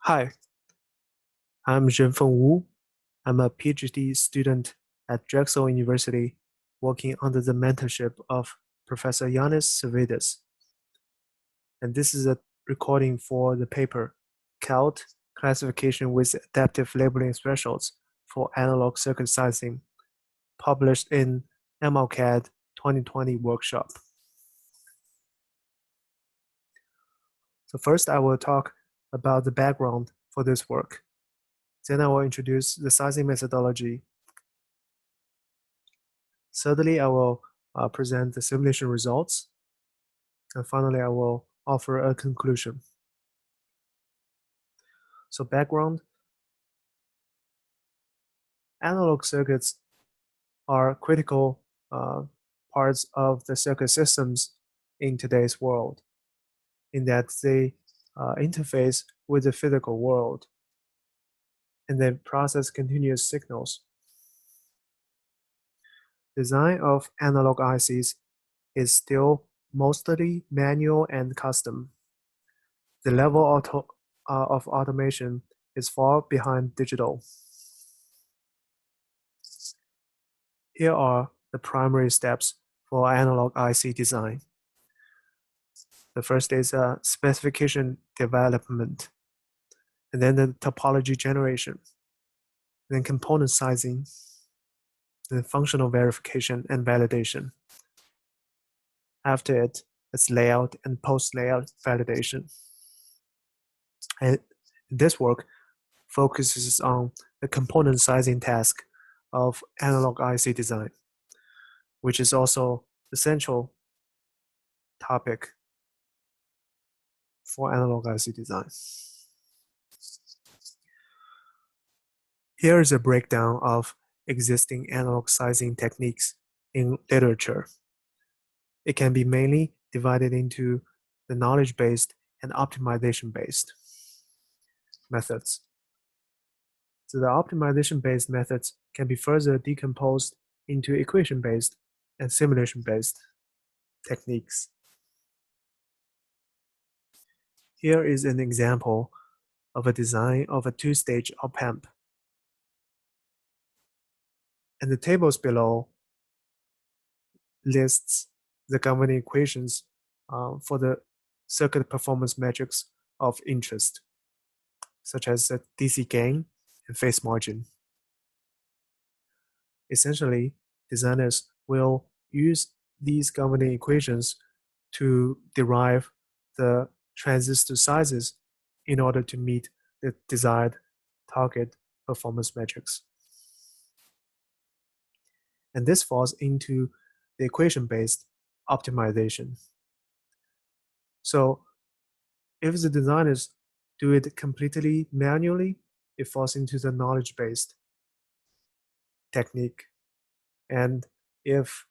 Hi, I'm Zhenfeng Wu. I'm a PhD student at Drexel University, working under the mentorship of Professor Yanis Servidis. And this is a recording for the paper CALT Classification with Adaptive Labeling Thresholds for Analog Circuit Sizing, published in MLCAD 2020 workshop. So first I will talk about the background for this work. Then I will introduce the sizing methodology. Thirdly, I will present the simulation results. And finally, I will offer a conclusion. So background, analog circuits are critical parts of the circuit systems in today's world, in that they interface with the physical world and they process continuous signals. Design of analog ICs is still mostly manual and custom. The level of automation is far behind digital. Here are the primary steps for analog IC design. The first is specification development, and then the topology generation, then component sizing, then functional verification and validation. After it, it's layout and post-layout validation. And this work focuses on the component sizing task of analog IC design, which is also the central topic for analog IC design. Here is a breakdown of existing analog sizing techniques in literature. It can be mainly divided into the knowledge-based and optimization-based methods. So the optimization-based methods can be further decomposed into equation-based and simulation-based techniques. Here is an example of a design of a two-stage op-amp. And the tables below lists the governing equations for the circuit performance metrics of interest, such as the DC gain and phase margin. Essentially, designers will use these governing equations to derive the transistor sizes in order to meet the desired target performance metrics. And this falls into the equation-based optimization. So if the designers do it completely manually, it falls into the knowledge-based technique. And if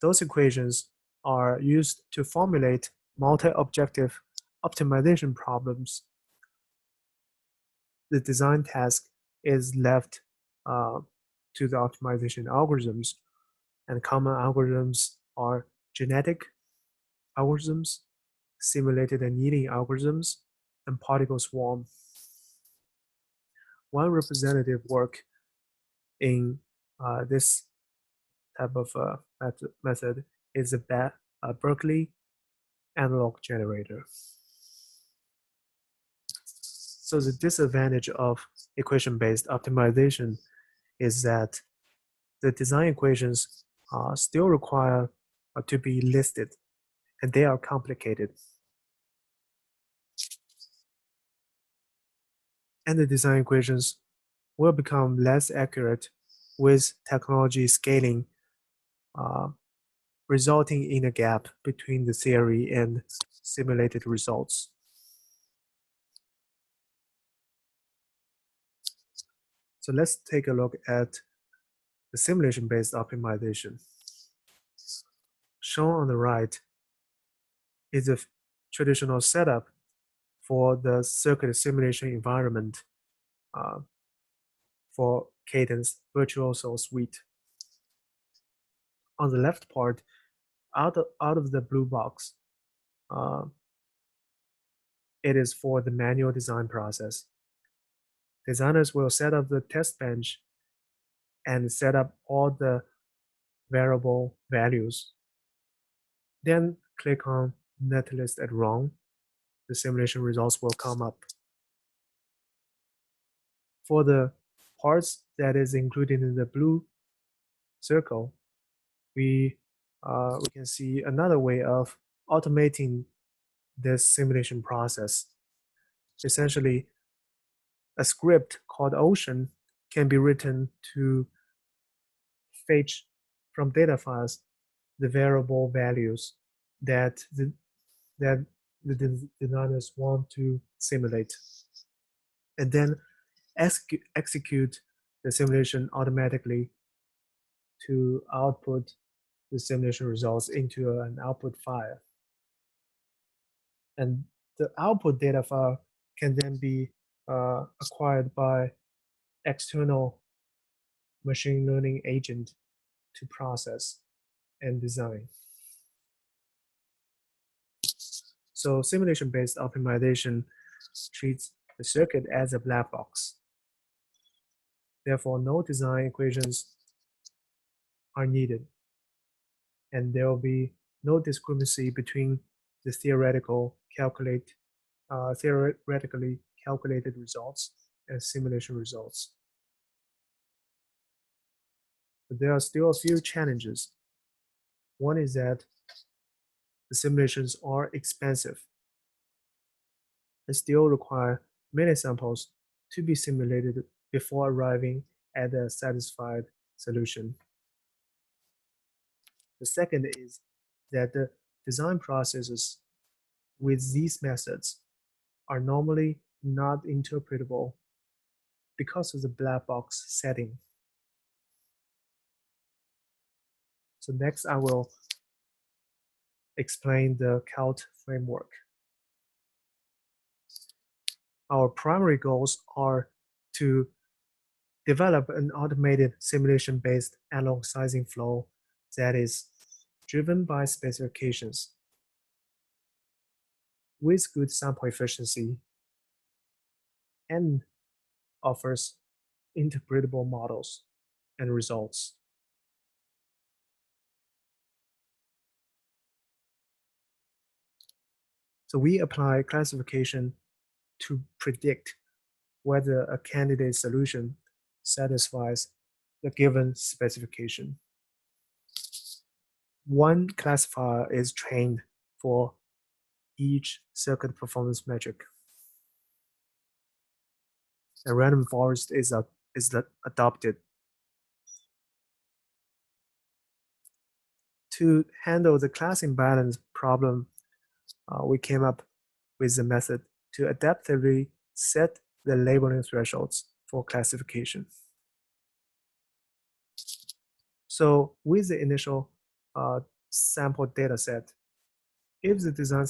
those equations are used to formulate multi-objective optimization problems, the design task is left to the optimization algorithms. And common algorithms are genetic algorithms, simulated annealing algorithms, and particle swarm. One representative work in this type of method is the Berkeley analog generator. So the disadvantage of equation-based optimization is that the design equations still require to be listed, and they are complicated. And the design equations will become less accurate with technology scaling, resulting in a gap between the theory and simulated results. So let's take a look at the simulation-based optimization. Shown on the right is a traditional setup for the circuit simulation environment for Cadence Virtuoso Suite. On the left part, out of the blue box, it is for the manual design process. Designers will set up the test bench and set up all the variable values. Then click on Netlist at Run. The simulation results will come up. For the parts that is included in the blue circle, we can see another way of automating this simulation process. Essentially, a script called Ocean can be written to fetch from data files the variable values that the designers want to simulate, and then execute the simulation automatically to output the simulation results into an output file. And the output data file can then be acquired by external machine learning agent to process and design. So simulation-based optimization treats the circuit as a black box. Therefore, no design equations are needed, and there will be no discrepancy between the theoretically calculated results and simulation results. But there are still a few challenges. One is that the simulations are expensive and still require many samples to be simulated before arriving at a satisfied solution. The second is that the design processes with these methods are normally not interpretable because of the black box setting. So next I will explain the CALT framework. Our primary goals are to develop an automated simulation-based analog sizing flow that is driven by specifications with good sample efficiency and offers interpretable models and results. So we apply classification to predict whether a candidate solution satisfies the given specification. One classifier is trained for each circuit performance metric. A random forest is adopted. To handle the class imbalance problem, we came up with a method to adaptively set the labeling thresholds for classification. So with the initial sample data set, if the design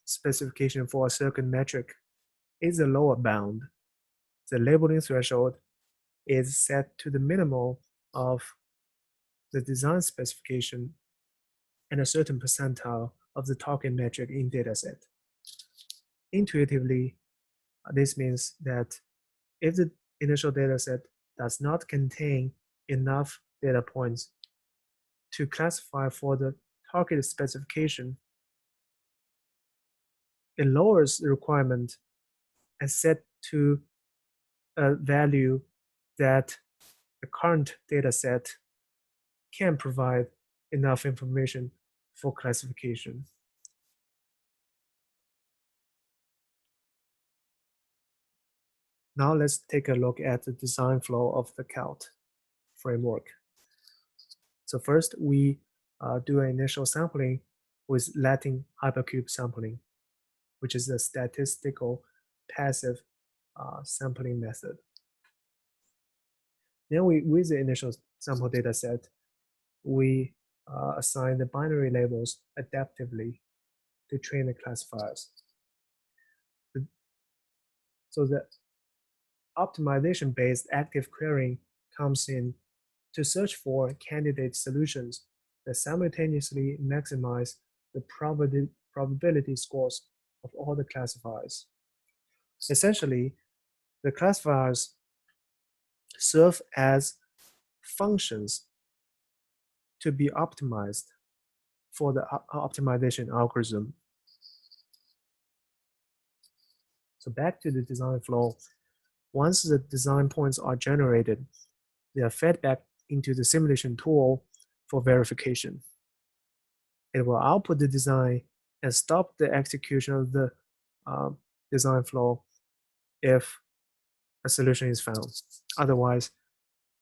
specification for a circuit metric is a lower bound, the labeling threshold is set to the minimum of the design specification and a certain percentile of the target metric in dataset. Intuitively, this means that if the initial dataset does not contain enough data points to classify for the target specification, it lowers the requirement and set to a value that the current dataset can provide enough information for classification. Now let's take a look at the design flow of the CALT framework. So first, we do an initial sampling with Latin hypercube sampling, which is a statistical passive sampling method. Then with the initial sample data set, we assign the binary labels adaptively to train the classifiers. So the optimization-based active querying comes in to search for candidate solutions that simultaneously maximize the probability scores of all the classifiers. Essentially, the classifiers serve as functions to be optimized for the optimization algorithm. So back to the design flow. Once the design points are generated, they are fed back into the simulation tool for verification. It will output the design and stop the execution of the design flow if a solution is found. Otherwise,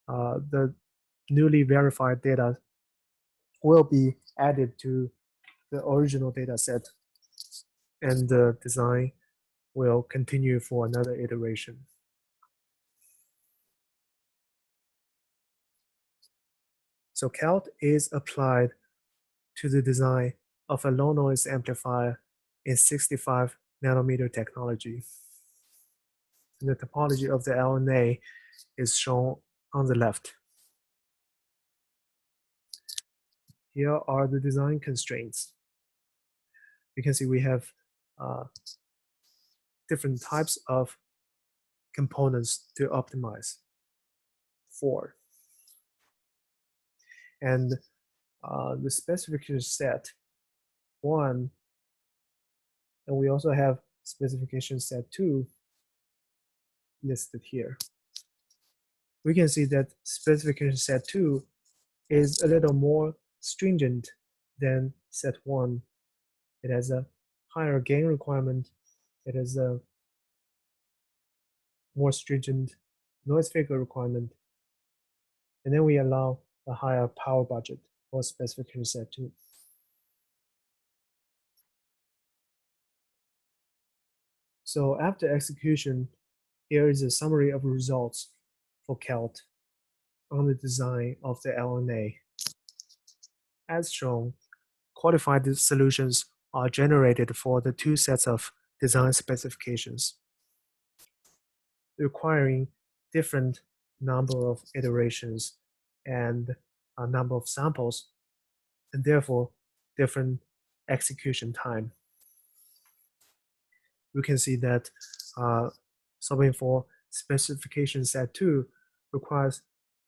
the newly verified data will be added to the original data set, and the design will continue for another iteration. So CALT is applied to the design of a low noise amplifier in 65 nanometer technology. The topology of the LNA is shown on the left. Here are the design constraints. You can see we have different types of components to optimize for. And the specification set 1, and we also have specification set 2 listed here. We can see that specification set 2 is a little more stringent than set 1. It has a higher gain requirement. It has a more stringent noise figure requirement. And then we allow a higher power budget for specification set 2. So after execution, here is a summary of results for CALT on the design of the LNA. As shown, qualified solutions are generated for the 2 sets of design specifications, requiring different number of iterations and a number of samples, and therefore different execution time. We can see that solving for specification set 2 requires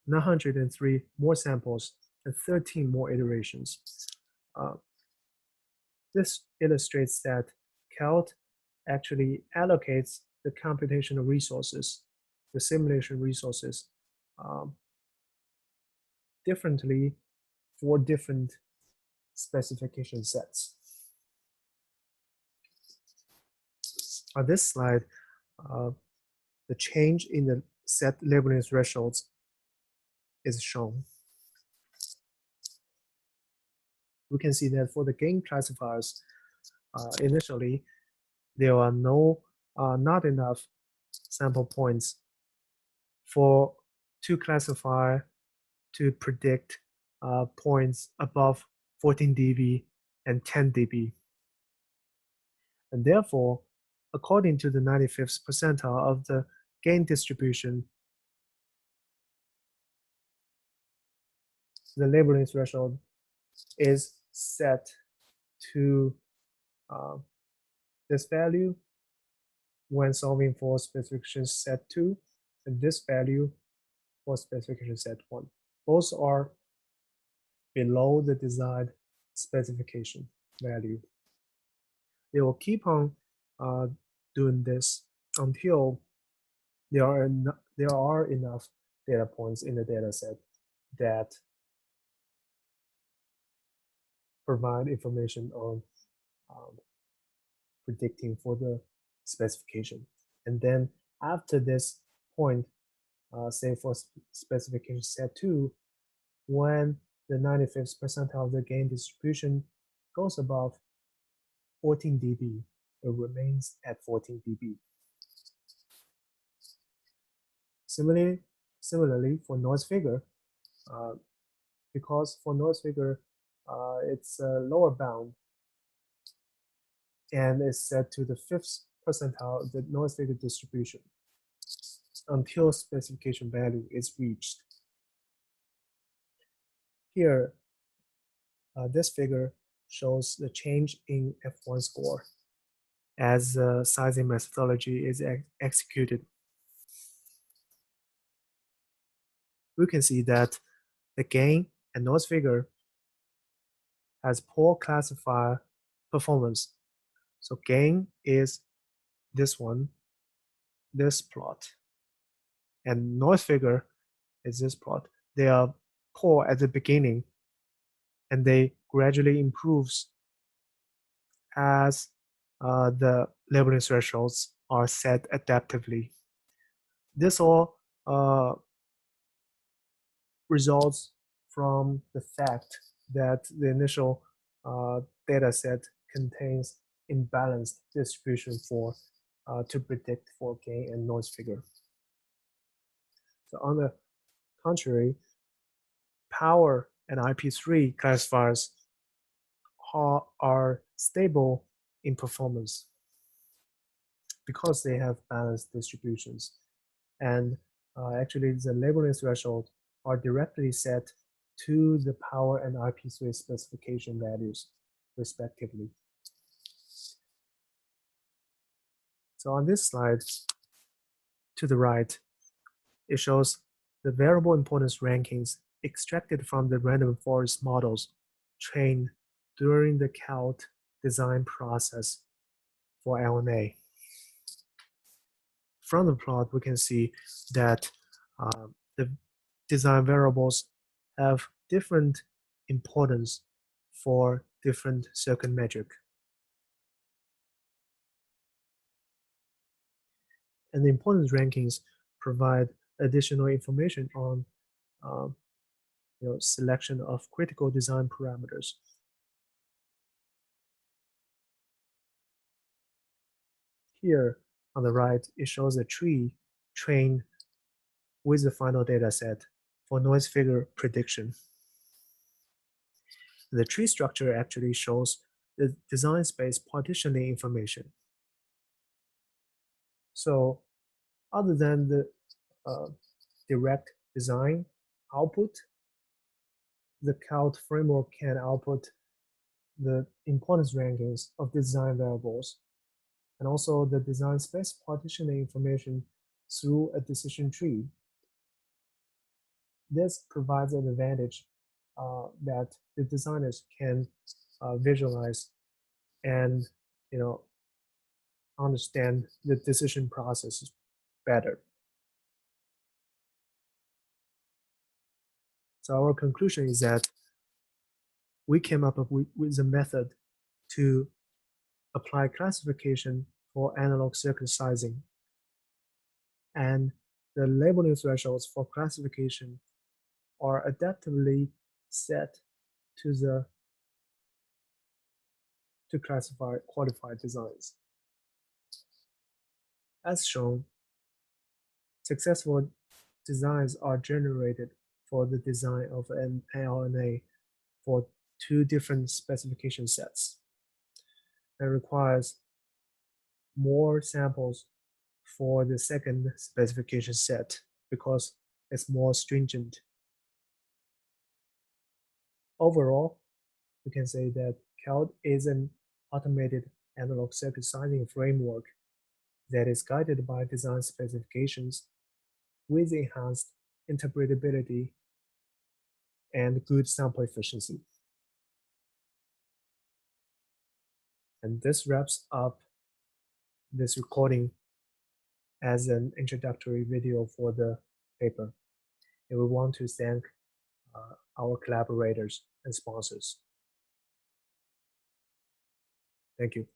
903 more samples and 13 more iterations. This illustrates that CALT actually allocates the computational resources, the simulation resources, differently for different specification sets. On this slide, the change in the set labeling thresholds is shown. We can see that for the gain classifiers, initially, there are not enough sample points to classify to predict points above 14 dB and 10 dB. And therefore, according to the 95th percentile of the gain distribution, the labeling threshold is set to this value when solving for specification set 2, and this value for specification set 1. Both are below the desired specification value. They will keep on doing this until there are enough data points in the data set that provide information on predicting for the specification. And then after this point, say for specification set 2, when the 95th percentile of the gain distribution goes above 14 dB, it remains at 14 dB. Similarly, for noise figure, because for noise figure, it's a lower bound and is set to the 5th percentile of the noise figure distribution until specification value is reached. Here, this figure shows the change in F1 score as the sizing methodology is executed. we can see that the gain and noise figure has poor classifier performance. So gain is this one, this plot, and noise figure is this plot. They are poor at the beginning, and they gradually improves as the labeling thresholds are set adaptively. This all results from the fact that the initial data set contains imbalanced distribution for to predict for gain and noise figure. So on the contrary, power and IP3 classifiers are stable in performance because they have balanced distributions. And actually, the labeling threshold are directly set to the power and IP3 specification values, respectively. So on this slide, to the right, it shows the variable importance rankings extracted from the random forest models trained during the CALT design process for LNA. From the plot, we can see that the design variables have different importance for different circuit metric. And the importance rankings provide additional information on selection of critical design parameters. Here on the right, it shows a tree trained with the final data set for noise figure prediction. The tree structure actually shows the design space partitioning information. So other than the direct design output, the CALT framework can output the importance rankings of design variables and also the design space partitioning information through a decision tree. This provides an advantage that the designers can visualize and understand the decision process better. So our conclusion is that we came up with a method to apply classification for analog circuit sizing. And the labeling thresholds for classification are adaptively set to classify qualified designs. As shown, successful designs are generated for the design of an LNA for two different specification sets and requires more samples for the second specification set because it's more stringent. Overall, we can say that CALT is an automated analog circuit sizing framework that is guided by design specifications with enhanced interpretability and good sample efficiency. And this wraps up this recording as an introductory video for the paper. And we want to thank our collaborators and sponsors. Thank you.